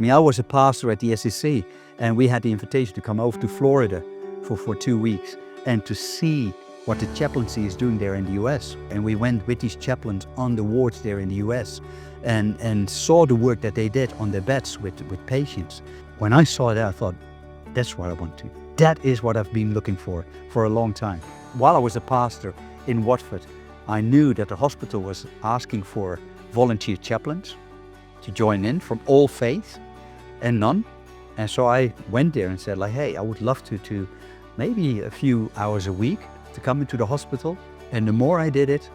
I was a pastor at the SEC, and we had the invitation to come over to Florida for 2 weeks and to see what the chaplaincy is doing there in the US. And we went with these chaplains on the wards there in the US and saw the work that they did on their beds with patients. When I saw that, I thought, that's what I want to do. That is what I've been looking for a long time. While I was a pastor in Watford, I knew that the hospital was asking for volunteer chaplains to join in from all faiths and none. And so I went there and said, like, hey, I would love to maybe a few hours a week to come into the hospital. And the more I did it,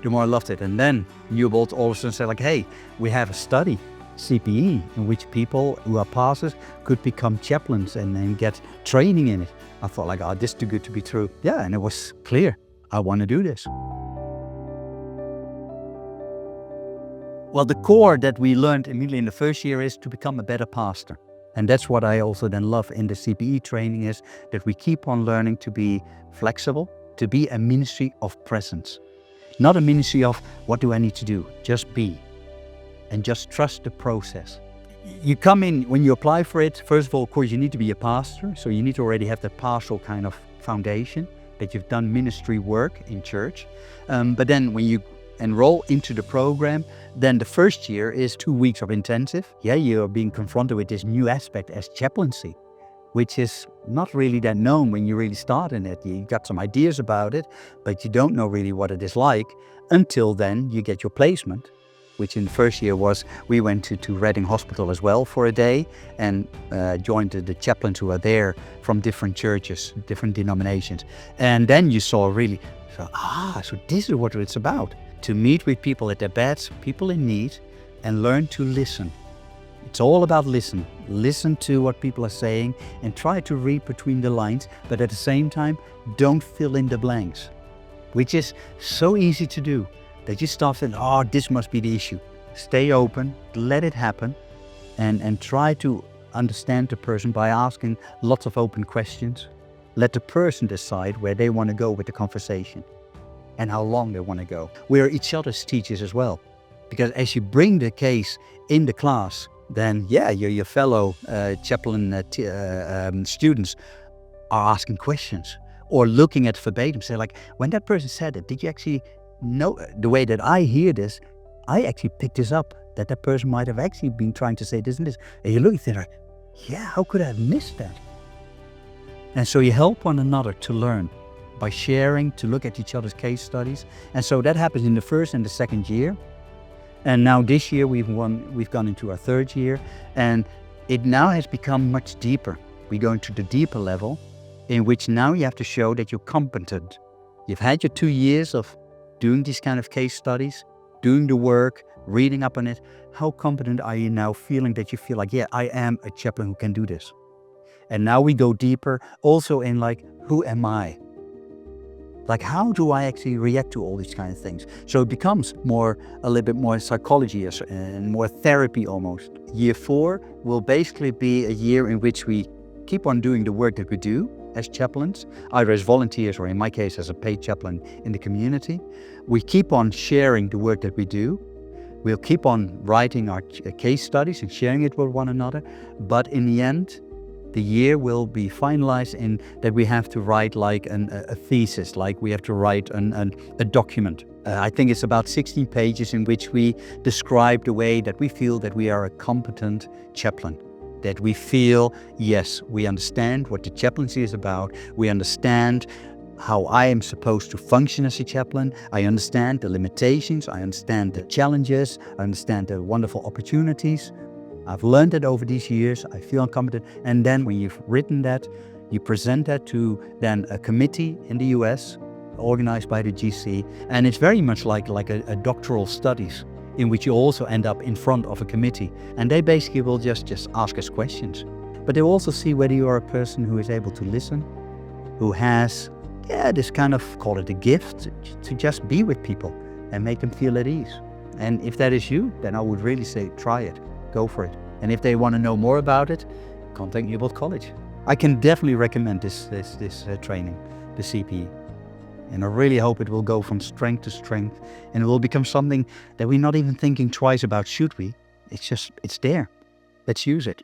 the more I loved it. And then Newbold all of a sudden said, like, hey, we have a study, CPE, in which people who are pastors could become chaplains and get training in it. I thought, like, oh, this is too good to be true. Yeah, and it was clear, I want to do this. Well, the core that we learned immediately in the first year is to become a better pastor. And that's what I also then love in the CPE training, is that we keep on learning to be flexible, to be a ministry of presence. Not a ministry of what do I need to do, just be. And just trust the process. You come in, when you apply for it, first of all, of course, you need to be a pastor. So you need to already have that pastoral kind of foundation, that you've done ministry work in church. But then when you enroll into the program, then the first year is 2 weeks of intensive. Yeah, you're being confronted with this new aspect as chaplaincy, which is not really that known when you really start in it. You got some ideas about it, but you don't know really what it is like until then you get your placement, which in the first year was, we went to Reading Hospital as well for a day and joined the chaplains who are there from different churches, different denominations. And then you saw really, so this is what it's about. To meet with people at their beds, people in need, and learn to listen. It's all about listen. Listen to what people are saying and try to read between the lines, but at the same time, don't fill in the blanks, which is so easy to do, that you start saying, oh, this must be the issue. Stay open, let it happen, and try to understand the person by asking lots of open questions. Let the person decide where they want to go with the conversation and how long they want to go. We are each other's teachers as well, because as you bring the case in the class, then yeah, your fellow chaplain students are asking questions or looking at verbatim, say like, when that person said it, did you actually know the way that I hear this? I actually picked this up, that person might have actually been trying to say this and this. And you look at it like, yeah, how could I have missed that? And so you help one another to learn by sharing, to look at each other's case studies. And so that happens in the first and the second year. And now this year we've gone into our third year, and it now has become much deeper. We go into the deeper level, in which now you have to show that you're competent. You've had your 2 years of doing these kind of case studies, doing the work, reading up on it. How competent are you now, feeling that you feel like, yeah, I am a chaplain who can do this? And now we go deeper also in like, who am I? Like, how do I actually react to all these kind of things? So it becomes a little bit more psychology and more therapy almost. Year 4 will basically be a year in which we keep on doing the work that we do as chaplains, either as volunteers or in my case as a paid chaplain in the community. We keep on sharing the work that we do. We'll keep on writing our case studies and sharing it with one another. But in the end, the year will be finalized in that we have to write like a thesis, like we have to write a document. I think it's about 16 pages in which we describe the way that we feel that we are a competent chaplain. That we feel, yes, we understand what the chaplaincy is about. We understand how I am supposed to function as a chaplain. I understand the limitations. I understand the challenges. I understand the wonderful opportunities. I've learned it over these years. I feel competent. And then when you've written that, you present that to then a committee in the US, organized by the GC. And it's very much like a doctoral studies, in which you also end up in front of a committee. And they basically will just ask us questions. But they will also see whether you are a person who is able to listen, who has this kind of, call it a gift, to just be with people and make them feel at ease. And if that is you, then I would really say, try it, go for it. And if they want to know more about it, contact Newbold College. I can definitely recommend this training, the CPE. And I really hope it will go from strength to strength, and it will become something that we're not even thinking twice about, should we? It's there. Let's use it.